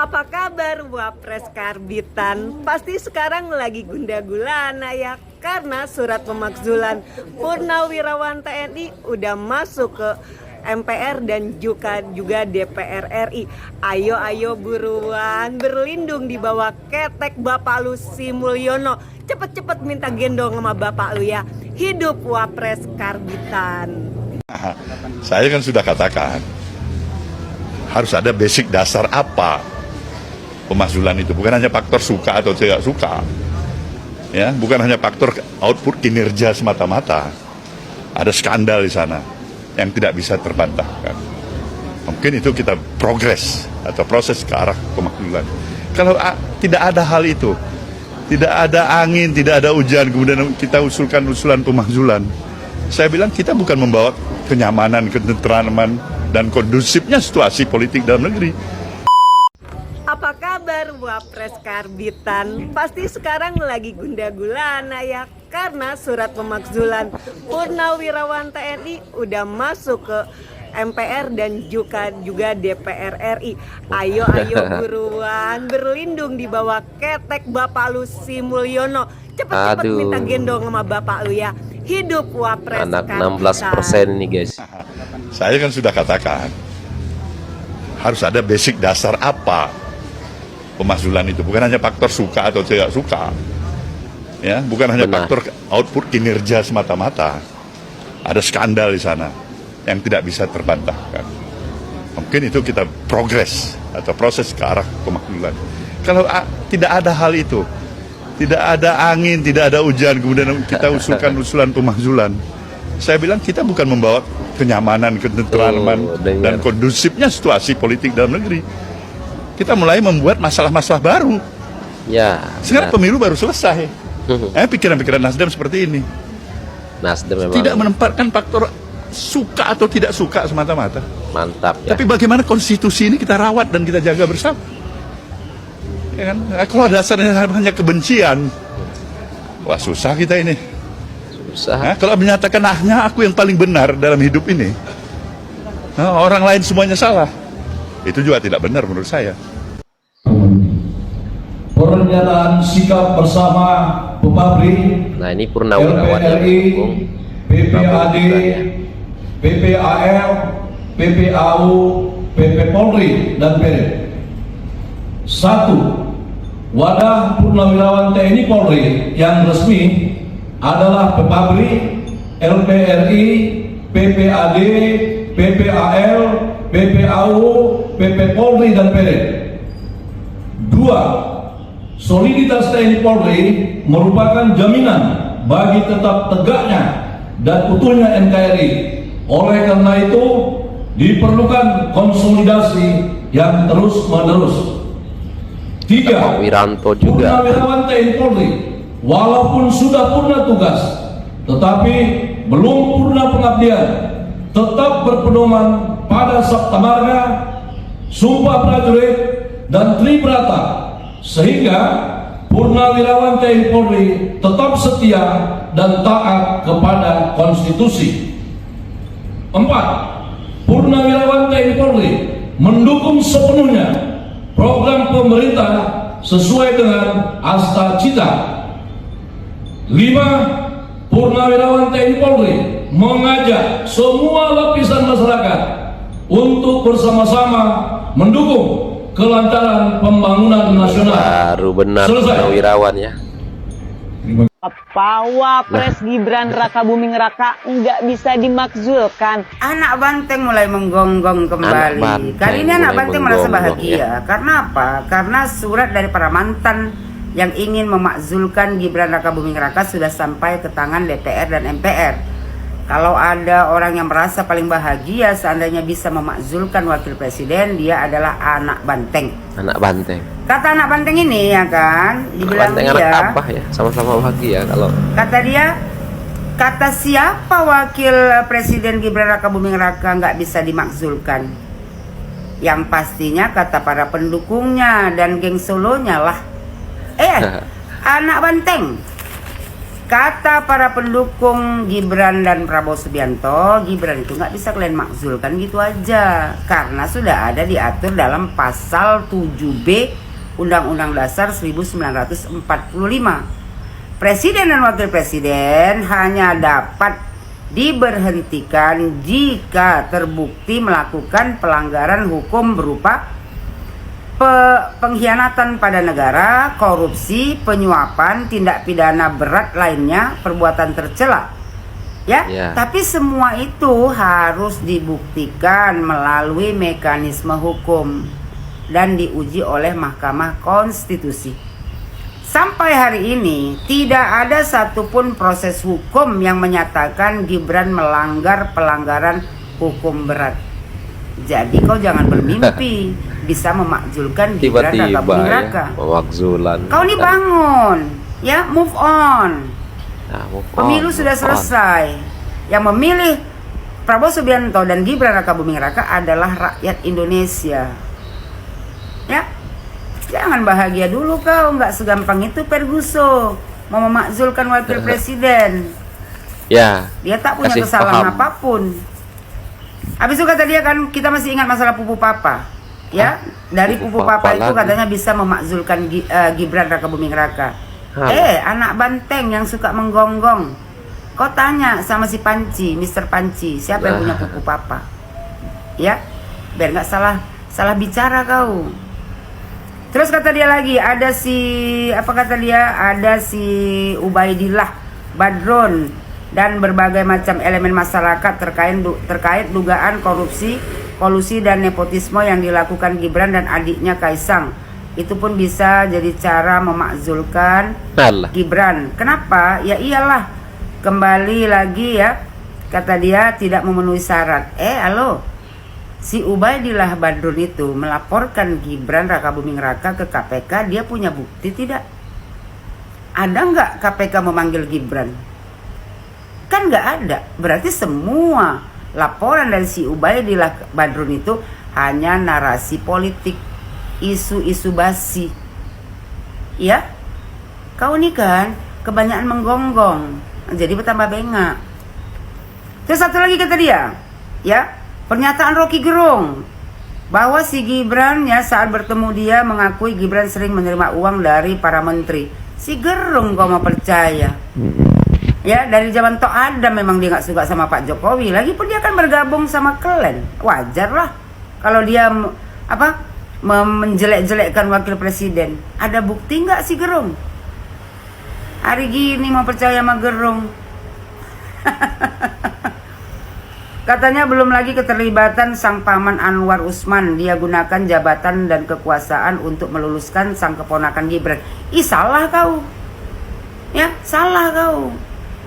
Apa kabar Wapres Karbitan? Pasti sekarang lagi gundah gulana ya, karena surat pemakzulan Purnawirawan TNI udah masuk ke MPR dan juga DPR RI. Ayo buruan berlindung di bawah ketek Bapak lu Sri Mulyono. Cepet-cepet minta gendong sama Bapak lu ya. Hidup Wapres Karbitan. Saya kan sudah katakan harus ada basic dasar apa pemakzulan itu, bukan hanya faktor suka atau tidak suka, ya, bukan hanya faktor output kinerja semata-mata. Ada skandal di sana yang tidak bisa terbantahkan. Mungkin itu kita progres atau proses ke arah pemakzulan. Kalau tidak ada hal itu, tidak ada angin, tidak ada hujan, kemudian kita usulkan usulan pemakzulan, saya bilang kita bukan membawa kenyamanan, ketentraman, dan kondusifnya situasi politik dalam negeri. Apa kabar Wapres Karbitan? Pasti sekarang lagi gundah gulana ya, karena surat pemakzulan Purnawirawan TNI udah masuk ke MPR dan juga DPR RI. Ayo buruan berlindung di bawah ketek Bapak lu Sri Mulyono. Cepet-cepet minta gendong sama Bapak lu ya. Hidup Wapres anak Karbitan. 16% nih guys. Saya kan sudah katakan harus ada basic dasar apa pemakzulan itu, bukan hanya faktor suka atau tidak suka, ya, bukan hanya faktor output kinerja semata-mata. Ada skandal di sana yang tidak bisa terbantahkan. Mungkin itu kita progres atau proses ke arah pemakzulan. Kalau tidak ada hal itu, tidak ada angin, tidak ada hujan, kemudian kita usulkan usulan pemakzulan, saya bilang kita bukan membawa kenyamanan, ketentraman, dan kondusifnya situasi politik dalam negeri. Kita mulai membuat masalah-masalah baru. Ya. Sekarang pemilu baru selesai. Pikiran-pikiran Nasdem seperti ini. Nasdem memang tidak menempatkan faktor suka atau tidak suka semata-mata. Mantap ya. Tapi bagaimana konstitusi ini kita rawat dan kita jaga bersama. Ya kan? Kalau dasarnya hanya kebencian, wah susah kita ini. Susah. Kalau menyatakan hanya aku yang paling benar dalam hidup ini, orang lain semuanya salah, itu juga tidak benar menurut saya. Pernyataan sikap bersama Pepabri, Nah ini Purnawirawan yang LPRI, mendukung PPAD, PPAL, PPAU, PP Polri, dan Peret. 1. Wadah Purnawirawan TNI Polri yang resmi adalah Pepabri, LPRI, PPAD, PPAL, PPAU, PP Polri, dan Peret. 2. Soliditas TNI Polri merupakan jaminan bagi tetap tegaknya dan utuhnya NKRI. Oleh karena itu, diperlukan konsolidasi yang terus-menerus. 3. Wiranto juga. Purnawirawan TNI Polri walaupun sudah purna tugas, tetapi belum purna pengabdian, tetap berpedoman pada Sabta Marga, Sumpah Prajurit, dan Tribrata, sehingga Purnawirawan TNI Polri tetap setia dan taat kepada konstitusi. 4. Purnawirawan TNI Polri mendukung sepenuhnya program pemerintah sesuai dengan Asta Cita. 5. Purnawirawan TNI Polri mengajak semua lapisan masyarakat untuk bersama-sama mendukung kelancaran pembangunan nasional. Baru benar Purnawirawan ya. Apa Wapres Gibran Raka Buming Raka nggak bisa dimakzulkan? Anak banteng mulai menggonggong kembali. Kali ini anak banteng merasa bahagia. Karena apa? Karena surat dari para mantan yang ingin memakzulkan Gibran Raka Buming Raka sudah sampai ke tangan DPR dan MPR. Kalau ada orang yang merasa paling bahagia seandainya bisa memakzulkan wakil presiden, dia adalah anak banteng. Anak banteng. Kata anak banteng ini ya kan, dibilang Banteng dia, anak apa ya? Sama-sama bahagia kalau. kata dia, kata siapa wakil presiden Gibran Raka Buming Raka nggak bisa dimakzulkan? Yang pastinya kata para pendukungnya dan geng Solonya lah. Anak banteng. Kata para pendukung Gibran dan Prabowo Subianto, Gibran itu nggak bisa kalian makzulkan gitu aja, karena sudah ada diatur dalam pasal 7B Undang-Undang Dasar 1945. Presiden dan wakil presiden hanya dapat diberhentikan jika terbukti melakukan pelanggaran hukum berupa pengkhianatan pada negara, korupsi, penyuapan, tindak pidana berat lainnya, perbuatan tercela. Ya, tapi semua itu harus dibuktikan melalui mekanisme hukum dan diuji oleh Mahkamah Konstitusi. Sampai hari ini tidak ada satupun proses hukum yang menyatakan Gibran melanggar pelanggaran hukum berat. Jadi kau jangan bermimpi bisa memakzulkan Gibran Raka Buming Raka. Pemakzulan. Kau nih bangun, ya, move on. Pemilu sudah selesai. Yang memilih Prabowo Subianto dan Gibran Raka Buming Raka adalah rakyat Indonesia. Ya, jangan bahagia dulu kau, nggak segampang itu Ferguson mau memakzulkan wakil presiden. Ya. Dia tak punya kesalahan apapun. Habis itu kata dia kan, kita masih ingat masalah pupu papa. Ya, dari pupu papa itu katanya bisa memakzulkan Gibran Raka Buming Raka. Anak banteng yang suka menggonggong. Kau tanya sama si Panci, Mr. Panci, siapa yang punya pupu papa? Ya, biar nggak salah bicara kau. Terus kata dia lagi, ada si Ubaidillah Badron dan berbagai macam elemen masyarakat terkait dugaan korupsi, kolusi dan nepotisme yang dilakukan Gibran dan adiknya Kaisang. Itu pun bisa jadi cara memakzulkan Gibran. Kenapa? Ya iyalah, kembali lagi ya, kata dia tidak memenuhi syarat. Halo, si Ubaidillah Badrun itu melaporkan Gibran Raka Buming Raka ke KPK, dia punya bukti tidak? Ada nggak KPK memanggil Gibran? Kan nggak ada. Berarti semua laporan dari si Ubaidillah Badrun itu hanya narasi politik, isu-isu basi. Ya, kau nih kan kebanyakan menggonggong, jadi bertambah bengak. Terus satu lagi kata dia, ya, pernyataan Rocky Gerung bahwa si Gibran ya saat bertemu dia mengakui Gibran sering menerima uang dari para menteri. Si Gerung kau mau percaya? Ya, dari zaman Tok Adam memang dia nggak suka sama Pak Jokowi. Lagipun dia kan bergabung sama klan. Wajar lah kalau dia menjelek-jelekkan wakil presiden. Ada bukti nggak si Gerung? Hari gini mau percaya sama Gerung? Katanya belum lagi keterlibatan sang paman Anwar Usman. Dia gunakan jabatan dan kekuasaan untuk meluluskan sang keponakan Gibran. Salah kau. Ya, salah kau.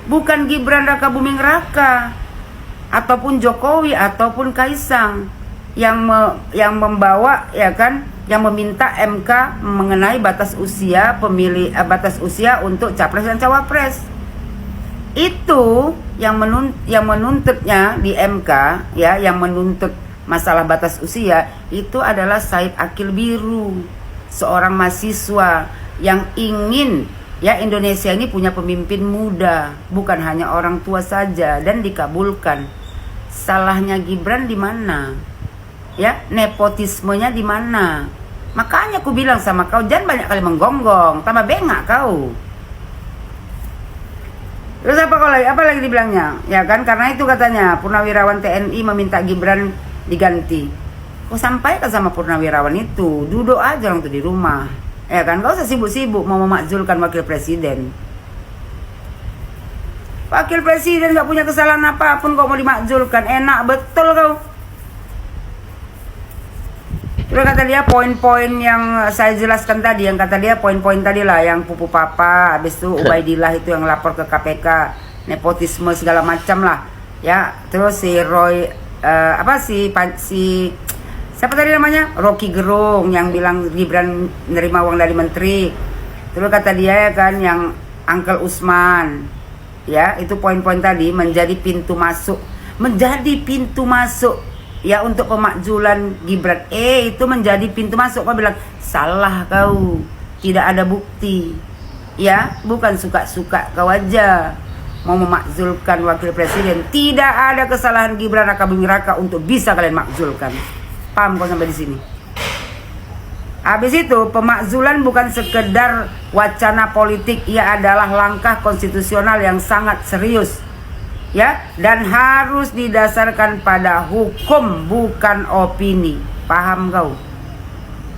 Bukan Gibran Raka Buming Raka ataupun Jokowi ataupun Kaisang yang membawa, ya kan, yang meminta MK mengenai batas usia batas usia untuk capres dan cawapres. Itu yang menuntutnya di MK, ya, yang menuntut masalah batas usia itu adalah Said Akil Biru, seorang mahasiswa yang ingin, ya, Indonesia ini punya pemimpin muda, bukan hanya orang tua saja, dan dikabulkan. Salahnya Gibran di mana? Ya, nepotismenya di mana? Makanya aku bilang sama kau, jangan banyak kali menggonggong, tambah bengak kau. Terus apa lagi dibilangnya? Ya kan, karena itu katanya Purnawirawan TNI meminta Gibran diganti. Kau sampaikan sama Purnawirawan itu, duduk aja orang tuh di rumah. Ya kan, gak usah sibuk-sibuk mau memakzulkan wakil presiden. Wakil presiden gak punya kesalahan apapun kok mau dimakzulkan. Enak betul kau. Terus kata dia poin-poin yang saya jelaskan tadi, yang kata dia poin-poin tadi lah, yang pupu papa, habis itu Ubaidillah itu yang lapor ke KPK, nepotisme segala macam lah. Ya, terus si Roy siapa tadi namanya? Rocky Gerung yang bilang Gibran menerima uang dari menteri. Terus kata dia, ya kan, yang Uncle Usman. Ya, itu poin-poin tadi menjadi pintu masuk. Ya, untuk pemakzulan Gibran. Itu menjadi pintu masuk. Kau bilang, salah kau. Tidak ada bukti. Ya, bukan suka-suka kau aja mau memakzulkan wakil presiden. Tidak ada kesalahan Gibran Rakabuming Raka untuk bisa kalian makzulkan. Paham kau sampai di sini? Habis itu, pemakzulan bukan sekedar wacana politik, ia adalah langkah konstitusional yang sangat serius. Ya, dan harus didasarkan pada hukum bukan opini. Paham kau?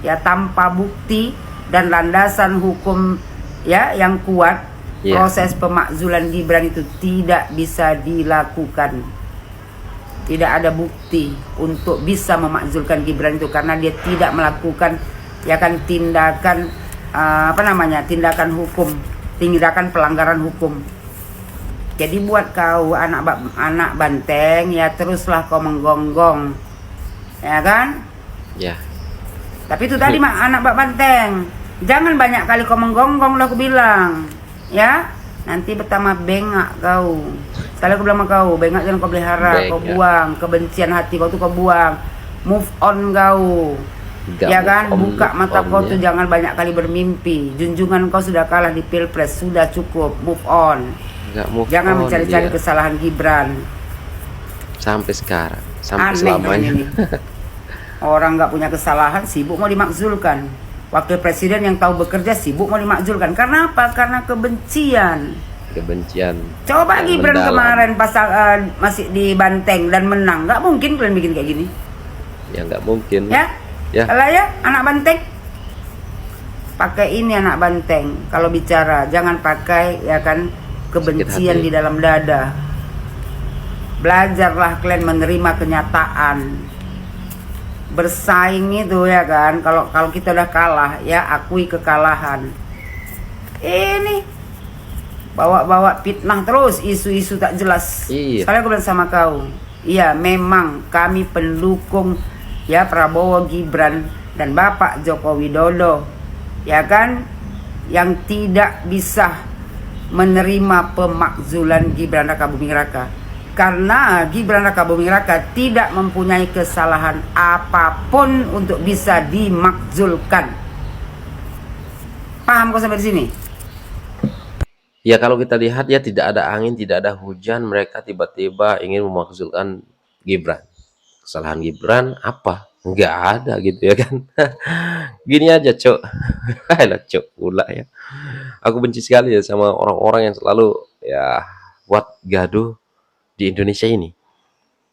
Ya, tanpa bukti dan landasan hukum ya yang kuat, proses pemakzulan Gibran itu tidak bisa dilakukan. Tidak ada bukti untuk bisa memakzulkan Gibran itu karena dia tidak melakukan ya kan tindakan tindakan hukum, tindakan pelanggaran hukum. Jadi buat kau anak banteng ya teruslah kau menggonggong, ya kan? Ya. Tapi itu tadi anak banteng, jangan banyak kali kau menggonggong lah aku bilang, ya. Nanti pertama bengak kau. Sekali aku bilang sama kau, bengak jangan kau pelihara, kau buang, kebencian hati kau tuh kau buang, move on kau. Ya kan, buka mata kau tuh jangan banyak kali bermimpi. Junjungan kau sudah kalah di Pilpres, sudah cukup, move on. Jangan mencari-cari kesalahan Gibran. Sampai sekarang, sampai Aneh selamanya. ini. Orang nggak punya kesalahan sibuk mau dimakzulkan. Wakil presiden yang tahu bekerja sibuk mau dimakzulkan. Karena apa? Karena kebencian. Coba Gibran kemarin pas masih di Banteng dan menang, nggak mungkin kalian bikin kayak gini. Ya nggak mungkin. Ya. Kalau ya anak Banteng, pakai ini anak Banteng. Kalau bicara jangan pakai ya kan kebencian di dalam dada. Belajarlah kalian menerima kenyataan. Bersaing itu ya kan. Kalau kita udah kalah ya akui kekalahan. Ini bawa fitnah terus, isu-isu tak jelas. Iya. Sekali aku bilang sama kau, iya memang kami pendukung ya Prabowo Gibran dan Bapak Joko Widodo, ya kan, yang tidak bisa menerima pemakzulan Gibran Rakabuming Raka karena Gibran Rakabuming Raka tidak mempunyai kesalahan apapun untuk bisa dimakzulkan. Paham kau sampai di sini? Ya kalau kita lihat ya tidak ada angin, tidak ada hujan, mereka tiba-tiba ingin memakzulkan Gibran. Kesalahan Gibran apa? Nggak ada gitu ya kan. Gini aja cok. Alah cok pula ya. Aku benci sekali ya sama orang-orang yang selalu ya buat gaduh di Indonesia ini.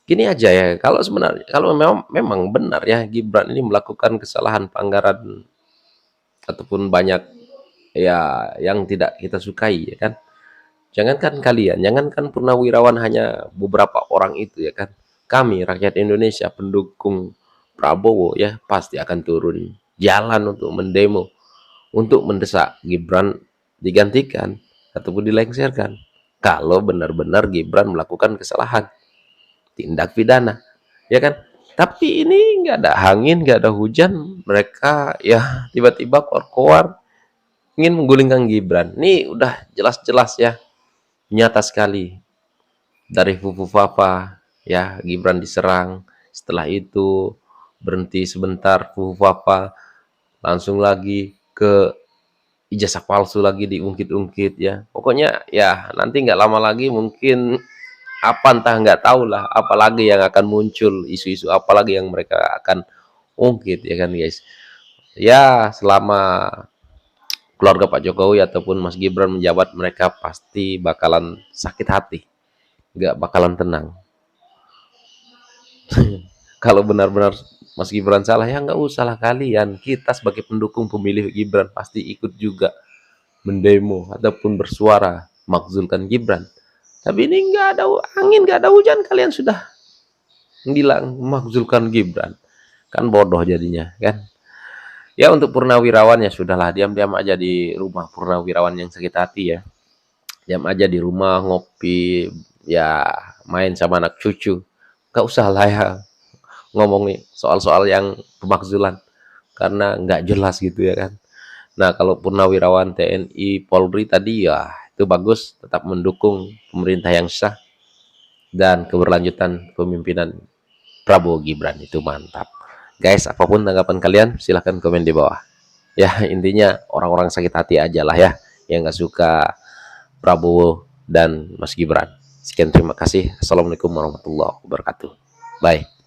Gini aja ya, kalau sebenarnya kalau memang benar ya Gibran ini melakukan kesalahan pelanggaran ataupun banyak ya yang tidak kita sukai ya kan. Jangankan Purnawirawan hanya beberapa orang itu ya kan. Kami rakyat Indonesia pendukung Prabowo ya pasti akan turun jalan untuk mendemo, untuk mendesak Gibran digantikan ataupun dilengsarkan kalau benar-benar Gibran melakukan kesalahan tindak pidana ya kan. Tapi ini nggak ada angin, nggak ada hujan, mereka ya tiba-tiba keluar ingin menggulingkan Gibran. Ini udah jelas-jelas ya, nyata sekali. Dari Fufu Papa ya Gibran diserang, setelah itu berhenti sebentar Fufu Papa, langsung lagi ke ijazah palsu lagi diungkit-ungkit ya. Pokoknya ya nanti nggak lama lagi mungkin entah nggak tahu lah apalagi yang akan muncul, isu-isu apalagi yang mereka akan ungkit ya kan guys. Ya selama keluarga Pak Jokowi ataupun Mas Gibran menjabat, mereka pasti bakalan sakit hati, nggak bakalan tenang. Kalau benar-benar Mas Gibran salah ya nggak usah lah kalian, kita sebagai pendukung pemilih Gibran pasti ikut juga mendemo ataupun bersuara makzulkan Gibran. Tapi ini nggak ada angin, nggak ada hujan, kalian sudah bilang makzulkan Gibran, kan bodoh jadinya kan. Ya untuk Purnawirawan ya sudahlah, diam-diam aja di rumah. Purnawirawan yang sakit hati ya, diam aja di rumah ngopi ya, main sama anak cucu, nggak usah lah ya ngomong nih soal-soal yang pemakzulan karena nggak jelas gitu ya kan. Nah kalau Purnawirawan TNI Polri tadi ya itu bagus, tetap mendukung pemerintah yang sah dan keberlanjutan pemimpinan Prabowo Gibran, itu mantap guys. Apapun tanggapan kalian silahkan komen di bawah ya. Intinya orang-orang sakit hati aja lah ya, yang nggak suka Prabowo dan Mas Gibran. Sekian, terima kasih. Assalamualaikum warahmatullahi wabarakatuh. Bye.